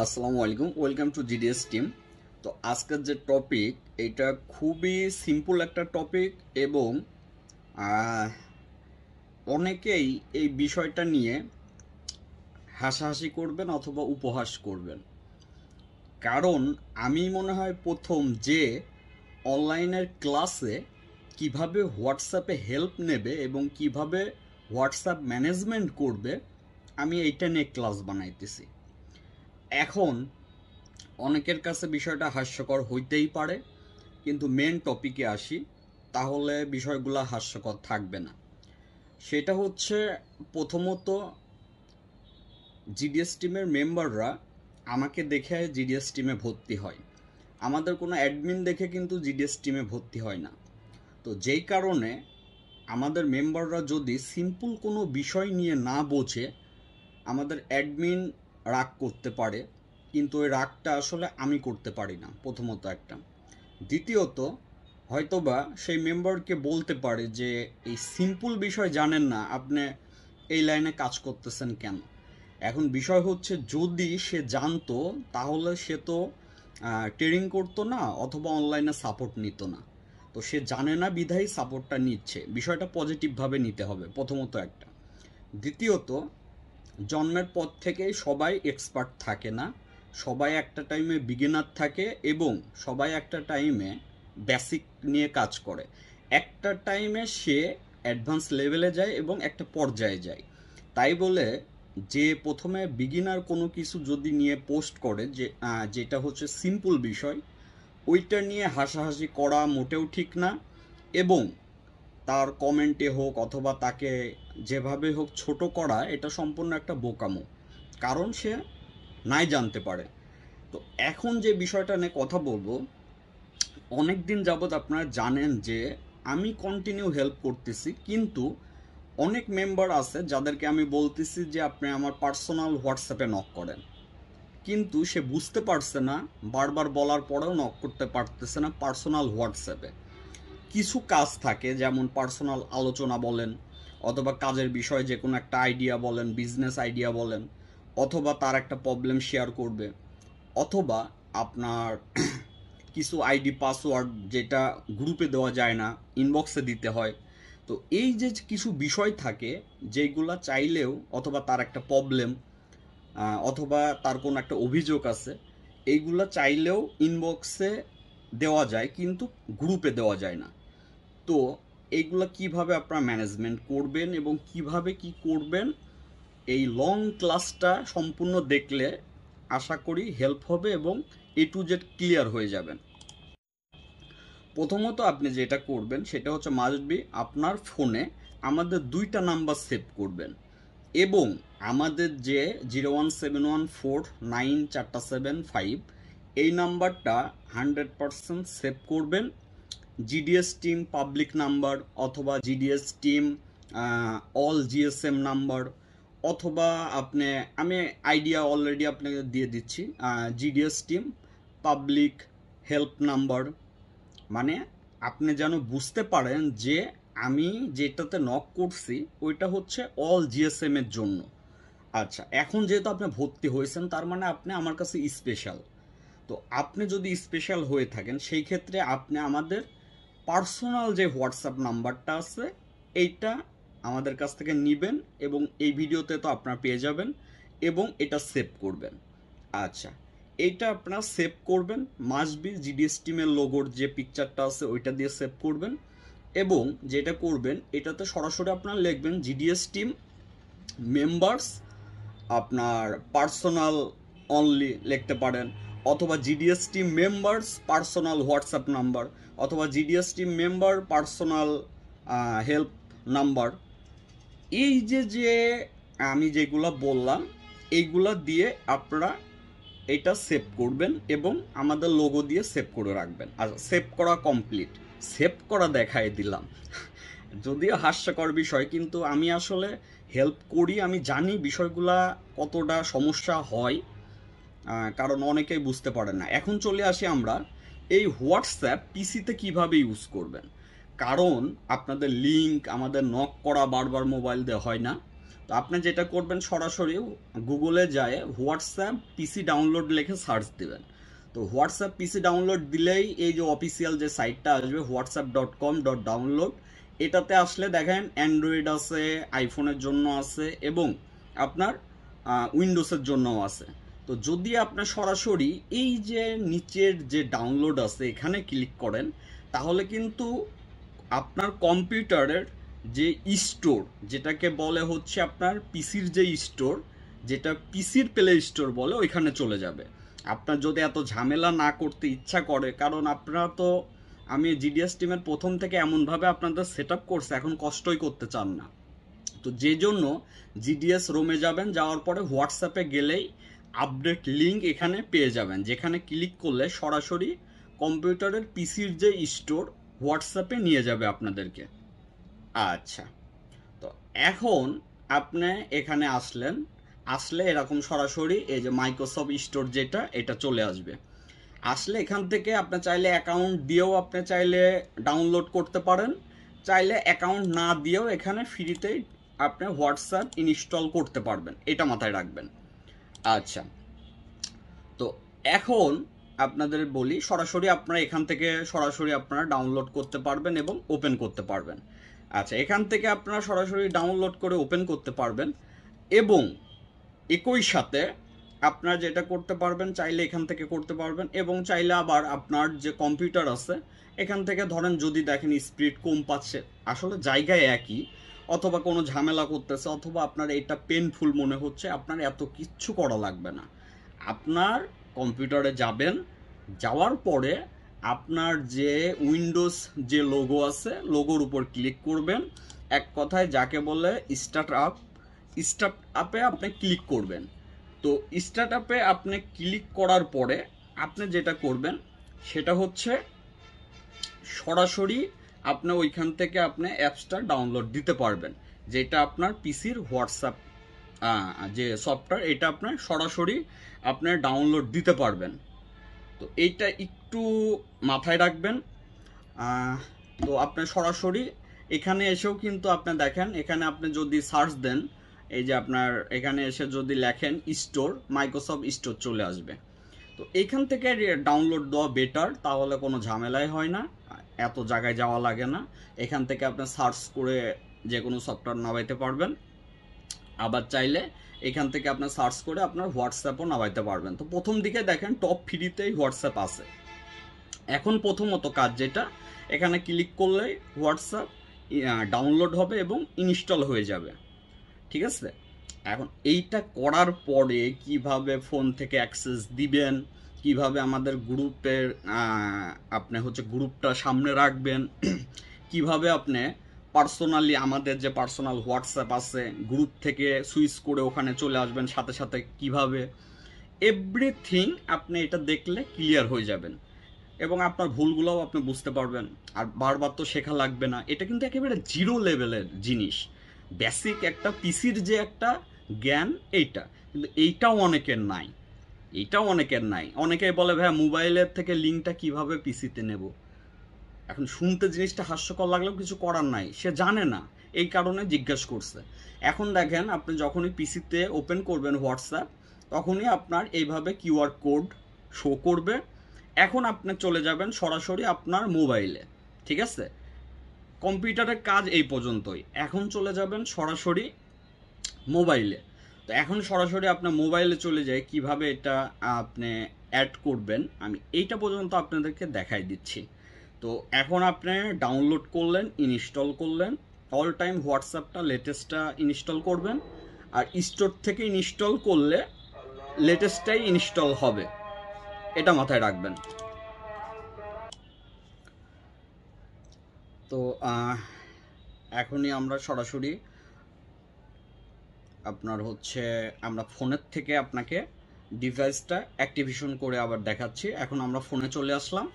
আসসালামু আলাইকুম, welcome to GDS team. তো আজকের যে টপিক, এটা খুবই সিম্পল একটা টপিক এবং অনেকেই এই বিষয়টা নিয়ে হাসাহাসি করবেন অথবা উপহাস করবেন। কারণ আমি মনে হয় প্রথম যে অনলাইনের ক্লাসে কিভাবে হোয়াটসঅ্যাপে হেল্প নেবে এবং কিভাবে হোয়াটসঅ্যাপ ম্যানেজমেন্ট করবে, আমি এইটা নিয়ে ক্লাস বানাইতেছি। এখন অনেকের কাছে বিষয়টা হাস্যকর হইতেই পারে, কিন্তু মেন টপিকে আসি, তাহলে বিষয়গুলো হাস্যকর থাকবে না। সেটা হচ্ছে, প্রথমত জিডিএস টিমের মেম্বাররা আমাকে দেখে জিডিএস টিমে ভর্তি হয়, আমাদের কোনো অ্যাডমিন দেখে কিন্তু জিডিএস টিমে ভর্তি হয় না। তো যেই কারণে আমাদের মেম্বাররা যদি সিম্পল কোনো বিষয় নিয়ে না বোঝে, আমাদের অ্যাডমিন রাগ করতে পারে, কিন্তু ওই রাগটা আসলে আমি করতে পারি না, প্রথমত একটা। দ্বিতীয়ত, হয়তোবা সেই মেম্বারকে বলতে পারে যে এই সিম্পল বিষয় জানেন না, আপনি এই লাইনে কাজ করতেছেন কেন। এখন বিষয় হচ্ছে, যদি সে জানতো তাহলে সে তো ট্রেনিং করতো না অথবা অনলাইনে সাপোর্ট নিত না। তো সে জানে না বিধায় সাপোর্টটা নিচ্ছে, বিষয়টা পজিটিভভাবে নিতে হবে, প্রথমত একটা। দ্বিতীয়ত, জন্মের পর থেকেই সবাই এক্সপার্ট থাকে না, সবাই একটা টাইমে বিগিনার থাকে এবং সবাই একটা টাইমে বেসিক নিয়ে কাজ করে। একটা টাইমে সে অ্যাডভান্স লেভেলে যায় এবং একটা পর্যায়ে যায়। তাই বলে যে প্রথমে বিগিনার কোনো কিছু যদি নিয়ে পোস্ট করে, যেটা হচ্ছে সিম্পল বিষয়, ওইটা নিয়ে হাসাহাসি করা মোটেও ঠিক না। এবং তার কমেন্টে হোক অথবা তাকে যেভাবে হোক ছোট করা, এটা সম্পূর্ণ একটা বোকামো, কারণ সে নাই জানতে পারে। তো এখন যে বিষয়টা নিয়ে কথা বলবো, অনেক দিন যাবৎ আপনারা জানেন যে আমি কন্টিনিউ হেল্প করতেছি, কিন্তু অনেক মেম্বার আছে যাদেরকে আমি বলতেছি যে আপনি আমার পার্সোনাল হোয়াটসঅ্যাপে নক করেন, কিন্তু সে বুঝতে পারছে না, বারবার বলার পরেও নক করতে পারতেছে না পার্সোনাল হোয়াটসঅ্যাপে। কিছু কাজ থাকে, যেমন পার্সোনাল আলোচনা বলেন, অথবা কাজের বিষয়ে যে কোনো একটা আইডিয়া বলেন, বিজনেস আইডিয়া বলেন, অথবা তার একটা প্রবলেম শেয়ার করবে, অথবা আপনার কিছু আইডি পাসওয়ার্ড যেটা গ্রুপে দেওয়া যায় না, ইনবক্সে দিতে হয়। তো এই যে কিছু বিষয় থাকে যেগুলা চাইলেও, অথবা তার একটা প্রবলেম, অথবা তার কোনো একটা অভিযোগ আছে, এইগুলা চাইলেও ইনবক্সে দেওয়া যায়, কিন্তু গ্রুপে দেওয়া যায় না। তো এইগুলা কিভাবে আপনারা ম্যানেজমেন্ট করবেন এবং কিভাবে কি করবেন, এই লং ক্লাসটা সম্পূর্ণ দেখলে আশা করি হেল্প হবে এবং এ টু জেড ক্লিয়ার হয়ে যাবেন। প্রথমত আপনি যেটা করবেন সেটা হচ্ছে, মাস্ট বি আপনার ফোনে আমাদের দুইটা নাম্বার সেভ করবেন এবং আমাদের যে 017149475, এই নাম্বারটা 100% সেভ করবেন। জিডিএস টিম পাবলিক নাম্বার, অথবা GDS team all GSM number, অথবা আমি আইডিয়া অলরেডি আপনাকে দিয়ে দিচ্ছি, GDS team public help number. মানে আপনি যেন বুঝতে পারেন যে আমি যেটাতে নক করছি ওইটা হচ্ছে অল জিএসএম এর জন্য। আচ্ছা, এখন যেহেতু আপনি ভর্তি হয়েছেন, তার মানে আপনি আমার কাছে স্পেশাল। তো আপনি যদি স্পেশাল হয়ে থাকেন, সেই ক্ষেত্রে আপনি আমাদের পার্সোনাল যে হোয়াটসঅ্যাপ নাম্বারটা আছে, এইটা আমাদের কাছ থেকে নেবেন এবং এই ভিডিওতে তো আপনারা পেয়ে যাবেন, এবং এটা সেভ করবেন। আচ্ছা, এইটা আপনারা সেভ করবেন, মাস্ট বি জিডিএস টিমের লোগোর যে পিকচারটা আছে ওইটা দিয়ে সেভ করবেন। এবং যেটা করবেন, এটাতে সরাসরি আপনারা লিখবেন জিডিএস টিম মেম্বার্স, আপনার পার্সোনাল অনলি লিখতে পারেন, অথবা GDS team members personal WhatsApp number, অথবা GDS team member personal help number. এই যে যে আমি যেগুলো বললাম, এইগুলা দিয়ে আপনারা এটা সেভ করবেন এবং আমাদের লোগো দিয়ে সেভ করে রাখবেন। আর সেভ করা কমপ্লিট, সেভ করা দেখাই দিলাম, যদিও হাস্যকর বিষয়, কিন্তু আমি আসলে হেল্প করি, আমি জানি বিষয়গুলা কতটা সমস্যা হয়, কারণ অনেকেই বুঝতে পারে না। এখন চলে আসি আমরা এই হোয়াটসঅ্যাপ পিসিতে কিভাবে ইউজ করবেন। কারণ আপনাদের লিঙ্ক আমাদের নক করা বারবার মোবাইল দিয়ে হয় না, তো আপনি যেটা করবেন সরাসরি গুগলে যায় হোয়াটসঅ্যাপ পিসি ডাউনলোড লিখে সার্চ দিবেন। তো হোয়াটসঅ্যাপ পিসি ডাউনলোড দিলেই এই যে অফিসিয়াল যে সাইটটা আসবে whatsapp.com.download, এটাতে আসলে দেখেন অ্যান্ড্রয়েড আছে, আইফোনের জন্য আছে এবং আপনার উইন্ডোজের জন্যও আছে। তো যদি আপনি সরাসরি এই যে নিচের যে ডাউনলোড আছে এখানে ক্লিক করেন, তাহলে কিন্তু আপনার কম্পিউটারের যে স্টোর, যেটাকে বলে হচ্ছে আপনার পিসির যে স্টোর, যেটা পিসির প্লে স্টোর বলে, ওইখানে চলে যাবে। আপনার যদি এত ঝামেলা না করতে ইচ্ছা করে, কারণ আপনারা তো, আমি জিডিএস টিমের প্রথম থেকে এমনভাবে আপনাদের সেট আপ করছে, এখন কষ্টই করতে চান না। তো যে জন্য জিডিএস রোমে যাবেন, যাওয়ার পরে হোয়াটসঅ্যাপে গেলেই আপডেট লিঙ্ক এখানে পেয়ে যাবেন, যেখানে ক্লিক করলে সরাসরি কম্পিউটারের পিসির যে স্টোর হোয়াটসঅ্যাপে নিয়ে যাবে আপনাদেরকে। আচ্ছা, তো এখন আপনি এখানে আসলে এরকম সরাসরি এই যে মাইক্রোসফট স্টোর যেটা, এটা চলে আসবে। আসলে এখান থেকে আপনি চাইলে অ্যাকাউন্ট দিয়েও আপনি চাইলে ডাউনলোড করতে পারেন, চাইলে অ্যাকাউন্ট না দিয়েও এখানে ফ্রিতেই আপনি হোয়াটসঅ্যাপ ইনস্টল করতে পারবেন, এটা মাথায় রাখবেন। আচ্ছা, তো এখন আপনাদের বলি, সরাসরি আপনারা এখান থেকে সরাসরি আপনারা ডাউনলোড করতে পারবেন এবং ওপেন করতে পারবেন। আচ্ছা, এখান থেকে আপনারা সরাসরি ডাউনলোড করে ওপেন করতে পারবেন এবং একই সাথে আপনারা যেটা করতে পারবেন, চাইলে এখান থেকে করতে পারবেন এবং চাইলে আবার আপনার যে কম্পিউটার আছে এখান থেকে ধরেন যদি দেখেন স্পিড কম পাচ্ছে, আসলে জায়গায় একই, অথবা কোনো ঝামেলা করতেছে, অথবা আপনার এটা পেনফুল মনে হচ্ছে, আপনার এত কিচ্ছু করা লাগবে না। আপনার কম্পিউটারে যাবেন, যাওয়ার পরে আপনার যে উইন্ডোজ যে লোগো আছে, লোগোর উপর ক্লিক করবেন, এক কথায় যাকে বলে স্টার্ট আপে আপনি ক্লিক করবেন। তো স্টার্ট আপে আপনি ক্লিক করার পরে আপনি যেটা করবেন সেটা হচ্ছে সরাসরি আপনি ওইখান থেকে আপনি অ্যাপসটা ডাউনলোড দিতে পারবেন, যেটা আপনার পিসির হোয়াটসঅ্যাপ যে সফটওয়্যার, এটা আপনার সরাসরি আপনি ডাউনলোড দিতে পারবেন। তো এইটা একটু মাথায় রাখবেন। তো আপনি সরাসরি এখানে এসেও কিন্তু আপনি দেখেন, এখানে আপনি যদি সার্চ দেন, এই যে আপনার এখানে এসে যদি লেখেন স্টোর, মাইক্রোসফট স্টোর চলে আসবে। তো এইখান থেকে ডাউনলোড দেওয়া বেটার, তাহলে কোনো ঝামেলাই হয় না, এত জায়গায় যাওয়া লাগে না। এখান থেকে আপনি সার্চ করে যে কোনো সফটওয়্যার নামাইতে পারবেন, আবার চাইলে এখান থেকে আপনার সার্চ করে আপনার হোয়াটসঅ্যাপও নামাইতে পারবেন। তো প্রথম দিকে দেখেন টপ ফ্রিতেই হোয়াটসঅ্যাপ আছে। এখন প্রথমত কাজ যেটা, এখানে ক্লিক করলেই হোয়াটসঅ্যাপ ডাউনলোড হবে এবং ইনস্টল হয়ে যাবে, ঠিক আছে। এখন এইটা করার পরে কিভাবে ফোন থেকে অ্যাক্সেস দিবেন, কিভাবে আমাদের গ্রুপের আপনি হচ্ছে গ্রুপটা সামনে রাখবেন, কিভাবে আপনি পার্সোনালি আমাদের যে পার্সোনাল হোয়াটসঅ্যাপ আছে গ্রুপ থেকে সুইচ করে ওখানে চলে আসবেন সাথে সাথে, কিভাবে এভরিথিং আপনি এটা দেখলে ক্লিয়ার হয়ে যাবেন এবং আপনার ভুলগুলোও আপনি বুঝতে পারবেন। আর বারবার তো শেখা লাগবে না, এটা কিন্তু একেবারে জিরো লেভেলের জিনিস, বেসিক একটা পিসির যে একটা জ্ঞান, এইটা কিন্তু এইটাও অনেকের নাই। অনেকেই বলে ভাই মোবাইলের থেকে লিঙ্কটা কিভাবে পিসিতে নেব। এখন শুনতে জিনিসটা হাস্যকর লাগলেও কিছু করার নাই, সে জানে না, এই কারণে জিজ্ঞেস করছে। এখন দেখেন আপনি যখনই পিসিতে ওপেন করবেন হোয়াটসঅ্যাপ, তখনই আপনার এইভাবে কিউআর কোড শো করবে। এখন আপনি চলে যাবেন সরাসরি আপনার মোবাইলে, ঠিক আছে। কম্পিউটারের কাজ এই পর্যন্তই, এখন চলে যাবেন সরাসরি মোবাইলে। তো এখন সরাসরি আপনার মোবাইলে চলে যায়, কিভাবে এটা আপনি অ্যাড করবেন আমি এইটা পর্যন্ত আপনাদেরকে দেখাই দিচ্ছি। তো এখন আপনি ডাউনলোড করলেন, ইনস্টল করলেন, অল টাইম হোয়াটসঅ্যাপটা লেটেস্টটা ইনস্টল করবেন, আর স্টোর থেকে ইনস্টল করলে লেটেস্টটাই ইনস্টল হবে, এটা মাথায় রাখবেন। তো এখনই আমরা সরাসরি আপনার হচ্ছে আমরা ফোনের থেকে আপনাকে ডিভাইসটা অ্যাক্টিভেশন করে আবার দেখাচ্ছি। এখন আমরা ফোনে চলে আসলাম।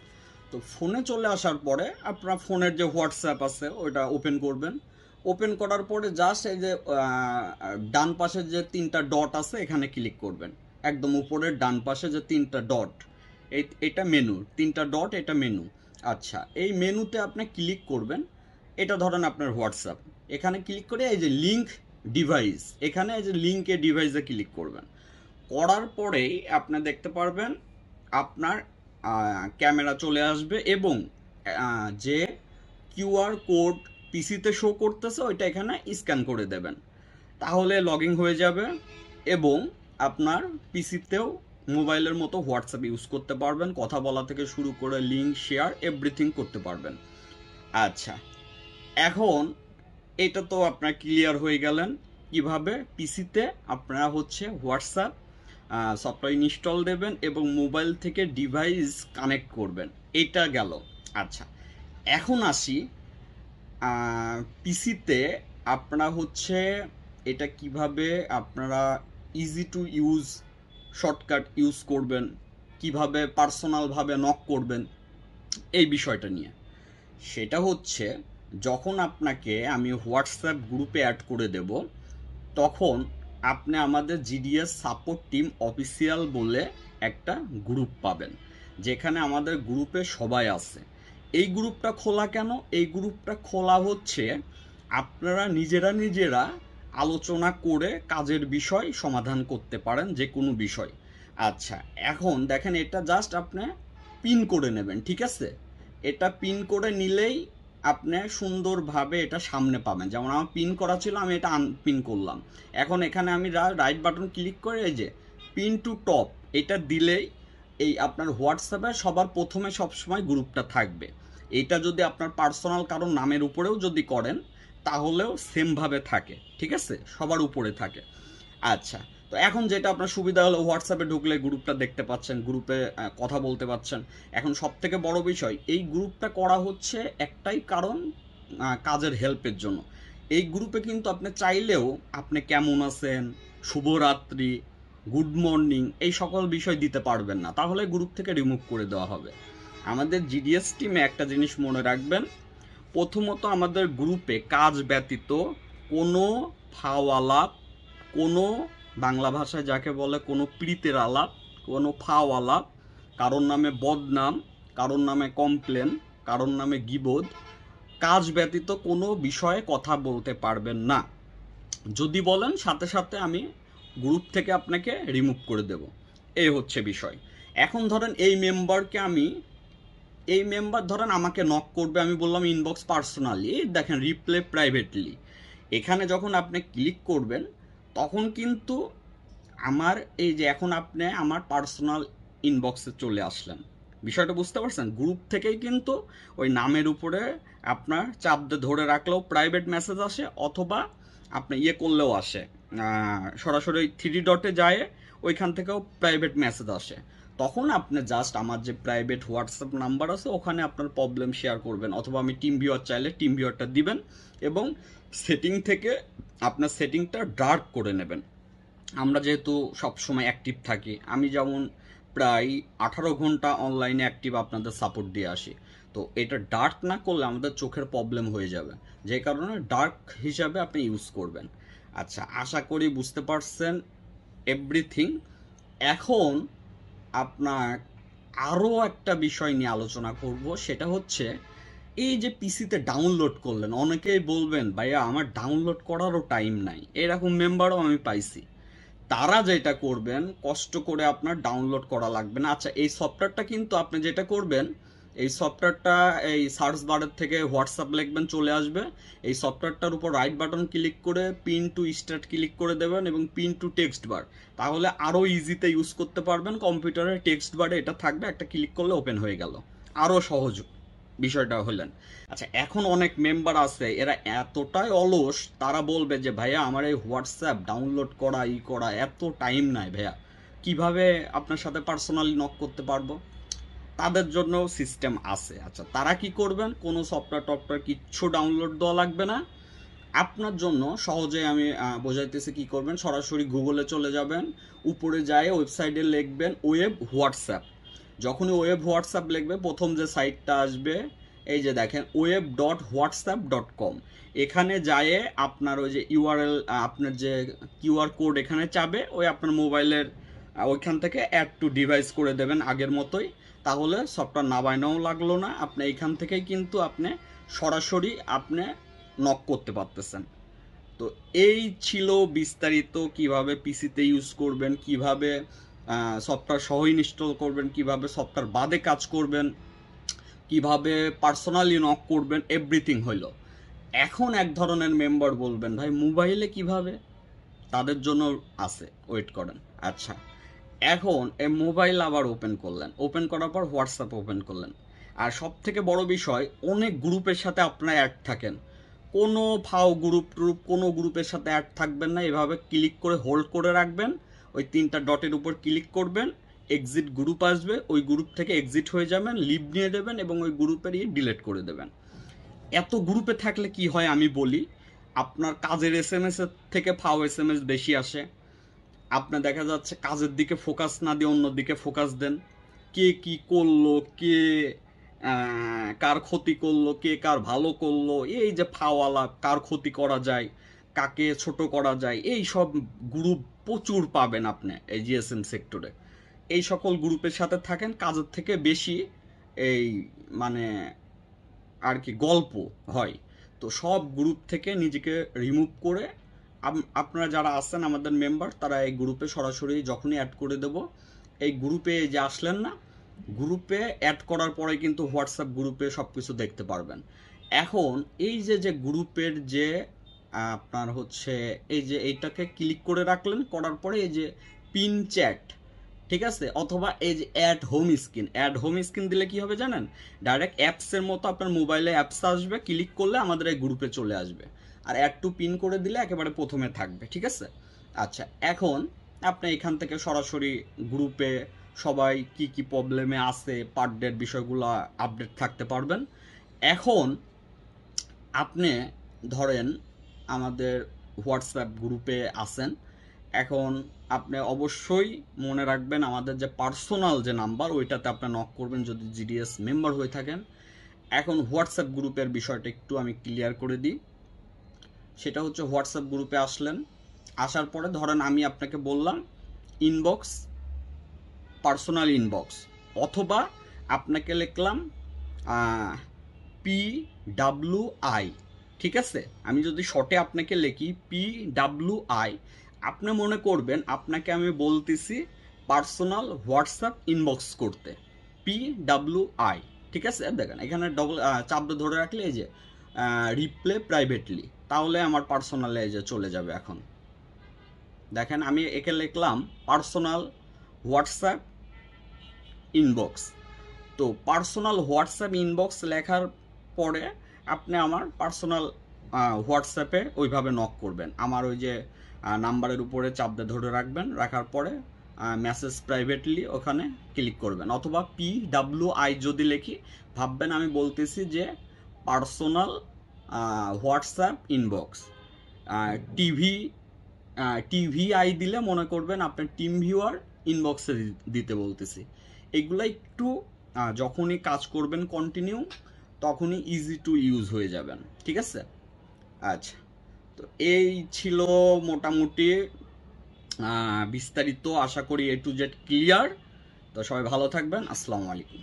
তো ফোনে চলে আসার পরে আপনার ফোনের যে হোয়াটসঅ্যাপ আছে ওইটা ওপেন করবেন। ওপেন করার পরে জাস্ট এই যে ডান পাশে যে তিনটা ডট আছে এখানে ক্লিক করবেন, একদম উপরের ডান পাশে যে তিনটা ডট, এটা মেনু, তিনটা ডট এটা মেনু। আচ্ছা, এই মেনুতে আপনি ক্লিক করবেন, এটা ধরেন আপনার হোয়াটসঅ্যাপ, এখানে ক্লিক করে এই যে লিঙ্ক ডিভাইস, এখানে এই যে লিঙ্কে ডিভাইসে ক্লিক করবেন। করার পরেই আপনি দেখতে পারবেন আপনার ক্যামেরা চলে আসবে এবং যে কিউআর কোড পিসিতে শো করতেছে ওইটা এখানে স্ক্যান করে দেবেন, তাহলে লগ ইন হয়ে যাবে এবং আপনার পিসিতেও মোবাইলের মতো হোয়াটসঅ্যাপ ইউজ করতে পারবেন, কথা বলা থেকে শুরু করে লিঙ্ক শেয়ার এভরিথিং করতে পারবেন। আচ্ছা, এখন এটা তো আপনার ক্লিয়ার হয়ে গেলেন কিভাবে পিসিতে আপনারা হচ্ছে হোয়াটসঅ্যাপ সফটওয়্যার ইনস্টল দেবেন এবং মোবাইল থেকে ডিভাইস কানেক্ট করবেন, এটা গেল। আচ্ছা, এখন আসি পিসিতে আপনারা হচ্ছে এটা কিভাবে আপনারা easy to use shortcut use করবেন, কিভাবে পার্সোনালভাবে নক করবেন এই বিষয়টা নিয়ে। সেটা হচ্ছে যখন আপনাকে আমি হোয়াটসঅ্যাপ গ্রুপে অ্যাড করে দেব, তখন আপনি আমাদের জিডিএস সাপোর্ট টিম অফিসিয়াল বলে একটা গ্রুপ পাবেন, যেখানে আমাদের গ্রুপে সবাই আছে। এই গ্রুপটা খোলা কেন? এই গ্রুপটা খোলা হচ্ছে আপনারা নিজেরা আলোচনা করে কাজের বিষয় সমাধান করতে পারেন, যে কোনো বিষয়। আচ্ছা, এখন দেখেন এটা জাস্ট আপনি পিন করে নেবেন, ঠিক আছে? এটা পিন করে নিলেই আপনি সুন্দরভাবে এটা সামনে পাবেন। যেমন আমার পিন করা ছিল, আমি এটা আনপিন করলাম। এখন এখানে আমি রাইট বাটন ক্লিক করে এই যে পিন টু টপ এটা দিলেই এই আপনার হোয়াটসঅ্যাপে সবার প্রথমে সবসময় গ্রুপটা থাকবে। এটা যদি আপনার পার্সোনাল কারোর নামের উপরেও যদি করেন তাহলেও সেমভাবে থাকে, ঠিক আছে? সবার উপরে থাকে। আচ্ছা, তো এখন যেটা আপনার সুবিধা হলো হোয়াটসঅ্যাপে ঢুকলে গ্রুপটা দেখতে পাচ্ছেন, গ্রুপে কথা বলতে পাচ্ছেন। এখন সব থেকে বড় বিষয়, এই গ্রুপটা করা হচ্ছে একটাই কারণ, কাজের হেল্পের জন্য। এই গ্রুপে কিন্তু আপনি চাইলেও আপনি কেমন আছেন, শুভরাত্রি, গুড মর্নিং এই সকল বিষয় দিতে পারবেন না, তাহলে গ্রুপ থেকে রিমুভ করে দেওয়া হবে। আমাদের জিডিএস টিমে একটা জিনিস মনে রাখবেন, প্রথমত আমাদের গ্রুপে কাজ ব্যতীত কোনো ফাও আলাপ, কোনো বাংলা ভাষায় যাকে বলে কোনো প্রীতের আলাপ, কোনো ফাও আলাপ, কারোর নামে বদনাম, কারোর নামে কমপ্লেন, কারোর নামে গিবদ, কাজ ব্যতীত কোনো বিষয়ে কথা বলতে পারবেন না। যদি বলেন সাথে সাথে আমি গ্রুপ থেকে আপনাকে রিমুভ করে দেব, এই হচ্ছে বিষয়। এখন ধরেন এই মেম্বার ধরেন আমাকে নক করবে, আমি বললাম ইনবক্স পার্সোনালি, দেখেন রিপ্লে প্রাইভেটলি। এখানে যখন আপনি ক্লিক করবেন তখন কিন্তু আমার এই যে এখন আপনি আমার পার্সোনাল ইনবক্সে চলে আসলেন, বিষয়টা বুঝতে পারছেন? গ্রুপ থেকেই কিন্তু ওই নামের উপরে আপনার চাপ দিয়ে ধরে রাখলেও প্রাইভেট মেসেজ আসে, অথবা আপনি ইয়ে করলেও আসে, সরাসরি 3 ডটে যায় ওইখান থেকেও প্রাইভেট মেসেজ আসে। তখন আপনি জাস্ট আমার যে প্রাইভেট হোয়াটসঅ্যাপ নাম্বার আছে ওখানে আপনার প্রবলেম শেয়ার করবেন, অথবা আমি টিম ভিউয়ার চাইলে টিম ভিউয়ারটা দিবেন এবং সেটিং থেকে আপনার সেটিংটা ডার্ক করে নেবেন। আমরা যেহেতু সবসময় অ্যাক্টিভ থাকি, আমি যেমন প্রায় 18 ঘন্টা অনলাইনে অ্যাক্টিভ আপনাদের সাপোর্ট দিয়ে আসি, তো এটা ডার্ক না করলে আমাদের চোখের প্রবলেম হয়ে যাবে, যে কারণে ডার্ক হিসাবে আপনি ইউজ করবেন। আচ্ছা, আশা করি বুঝতে পারছেন এভরিথিং। এখন আপনার আরও একটা বিষয় নিয়ে আলোচনা করব, সেটা হচ্ছে এই যে পিসিতে ডাউনলোড করলেন, অনেকেই বলবেন ভাইয়া আমার ডাউনলোড করারও টাইম নাই, এরকম মেম্বারও আমি পাইছি। তারা যেটা করবেন, কষ্ট করে আপনার ডাউনলোড করা লাগবে না। আচ্ছা, এই সফটওয়্যারটা কিন্তু আপনি যেটা করবেন, এই সফটওয়্যারটা এই সার্চ বারের থেকে হোয়াটসঅ্যাপ লিখবেন, চলে আসবে। এই সফটওয়্যারটার উপর রাইট বাটন ক্লিক করে পিন টু স্টার্ট ক্লিক করে দেবেন এবং পিন টু টেক্সট বার, তাহলে আরও ইজিতে ইউজ করতে পারবেন। কম্পিউটারের টেক্সট বারে এটা থাকবে, একটা ক্লিক করলে ওপেন হয়ে গেল, আরও সহজ বিষয়টা হলেন। আচ্ছা, এখন অনেক মেম্বার আছে এরা এতটাই অলস, তারা বলবে যে ভাইয়া আমার এই হোয়াটসঅ্যাপ ডাউনলোড করা করা এত টাইম নাই ভাইয়া, কিভাবে আপনার সাথে পার্সোনালি নক করতে পারবো? তাদের জন্য সিস্টেম আছে। আচ্ছা, তারা কি করবেন, কোনো সফটওয়্যার কিচ্ছু ডাউনলোড দেওয়া লাগবে না। আপনার জন্য সহজে আমি বোঝাইতেছি কি করবেন। সরাসরি গুগলে চলে যাবেন, উপরে যায় ওয়েবসাইটে লিখবেন ওয়েব হোয়াটসঅ্যাপ। যখনই ওয়েব হোয়াটসঅ্যাপ লিখবে প্রথম যে সাইটটা আসবে এই যে দেখেন web.whatsapp.com, এখানে যায় আপনার ওই যে ইউআরএল, আপনার যে কিউআর কোড এখানে চাবে, ওই আপনার মোবাইলের ওইখান থেকে অ্যাড টু ডিভাইস করে দেবেন আগের মতোই, তাহলে সফটওয়্যার না বানানো লাগলো না। আপনি এইখান থেকেই কিন্তু আপনি সরাসরি আপনি নক করতে পারতেছেন। তো এই ছিল বিস্তারিত, কিভাবে পিসিতে ইউজ করবেন, কিভাবে সফটওয়্যার সহ ইনস্টল করবেন, কিভাবে সফটওয়্যার বাদে কাজ করবেন, কিভাবে পার্সোনালি নক করবেন, এভরিথিং হইল। এখন এক ধরনের মেম্বার বলবেন ভাই মোবাইলে কিভাবে, তাদের জন্য আছে, ওয়েট করেন। আচ্ছা, এখন এই মোবাইল আবার ওপেন করলেন, ওপেন করার পর হোয়াটসঅ্যাপ ওপেন করলেন, আর সব থেকে বড় বিষয় অনেক গ্রুপের সাথে আপনারা অ্যাড থাকেন। কোনো ফাও গ্রুপ কোনো গ্রুপের সাথে অ্যাড থাকবেন না, এভাবে ক্লিক করে হোল্ড করে রাখবেন, ওই 3টা ডটের উপর ক্লিক করবেন, এক্সিট গ্রুপ আসবে, ওই গ্রুপ থেকে এক্সিট হয়ে যাবেন, লিভ নিয়ে দেবেন এবং ওই গ্রুপের ডিলিট করে দেবেন। এত গ্রুপে থাকলে কি হয় আমি বলি, আপনার কাজের SMS এর থেকে ফাও SMS বেশি আসে। আপনার দেখা যাচ্ছে কাজের দিকে ফোকাস না দিয়ে অন্য দিকে ফোকাস দেন, কে কি করলো, কে কার ক্ষতি করলো, কে কার ভালো করলো, এই যে ফাওয়ালা কার ক্ষতি করা যায়, কাকে ছোট করা যায়, এই সব গ্রুপ প্রচুর পাবেন আপনি এই জিএসএম সেক্টরে। এই সকল গ্রুপের সাথে থাকেন, কাজের থেকে বেশি এই মানে আর কি গল্প হয়। তো সব গ্রুপ থেকে নিজেকে রিমুভ করে আপনারা যারা আছেন আমাদের মেম্বার, তারা এই গ্রুপে সরাসরি যখনই অ্যাড করে দেব, এই গ্রুপে যে আসলেন না, গ্রুপে অ্যাড করার পরে কিন্তু হোয়াটসঅ্যাপ গ্রুপে সব কিছু দেখতে পারবেন। এখন এই যে গ্রুপের যে আপনার হচ্ছে এই যে এইটাকে ক্লিক করে রাখলেন, করার পরে এই যে পিন চ্যাট, ঠিক আছে, অথবা এই যে অ্যাড হোম স্ক্রিন দিলে কি হবে জানেন, ডাইরেক্ট অ্যাপসের মতো আপনার মোবাইলে অ্যাপস আসবে, ক্লিক করলে আমাদের এই গ্রুপে চলে আসবে, আর অ্যাড টু পিন করে দিলে একেবারে প্রথমে থাকবে, ঠিক আছে। আচ্ছা, এখন আপনি এখান থেকে সরাসরি গ্রুপে সবাই কি কি প্রবলেমে আছে পার ডের বিষয়গুলো আপডেট থাকতে পারবেন। এখন আপনি ধরেন আমাদের হোয়াটসঅ্যাপ গ্রুপে আছেন, এখন আপনি অবশ্যই মনে রাখবেন আমাদের যে পার্সোনাল যে নাম্বার, ওইটাতে আপনি নক করবেন যদি জিডিএস মেম্বার হয়ে থাকেন। এখন হোয়াটসঅ্যাপ গ্রুপের বিষয়টা একটু আমি ক্লিয়ার করে দিই। সেটা হচ্ছে হোয়াটসঅ্যাপ গ্রুপে আসলেন, আসার পরে ধরেন আমি আপনাকে বললাম ইনবক্স, পার্সোনাল ইনবক্স, অথবা আপনাকে লিখলাম PWI, ঠিক আছে। আমি যদি শর্টে আপনাকে লিখি PWI, আপনি মনে করবেন আপনাকে আমি বলতেছি পার্সোনাল হোয়াটসঅ্যাপ ইনবক্স করতে, PWI, ঠিক আছে। দেখেন এখানে ডবল চাপ ধরে রাখলে এই যে রিপ্লে প্রাইভেটলি, তাহলে আমার পার্সোনালে এই যে চলে যাবে। এখন দেখেন আমি একে লিখলাম পার্সোনাল হোয়াটসঅ্যাপ ইনবক্স। তো পার্সোনাল হোয়াটসঅ্যাপ ইনবক্স লেখার পরে আপনি আমার পার্সোনাল হোয়াটসঅ্যাপে ওইভাবে নক করবেন, আমার ওই যে নাম্বারের উপরে চাপ দিয়ে ধরে রাখবেন, রাখার পরে মেসেজ প্রাইভেটলি ওখানে ক্লিক করবেন, অথবা PWI যদি লিখি ভাববেন আমি বলতেছি যে পার্সোনাল হোয়াটসঅ্যাপ ইনবক্স। TVI দিলে মনে করবেন আপনার টিম ভিউয়ার ইনবক্সে দিতে বলতেছি। এগুলো একটু যখনই কাজ করবেন কন্টিনিউ, তখনই ইজি টু ইউজ হয়ে যাবেন, ঠিক আছে। আচ্ছা, তো এই ছিল মোটামুটি বিস্তারিত, আশা করি A to Z ক্লিয়ার। তো সবাই ভালো থাকবেন, আসসালামু আলাইকুম।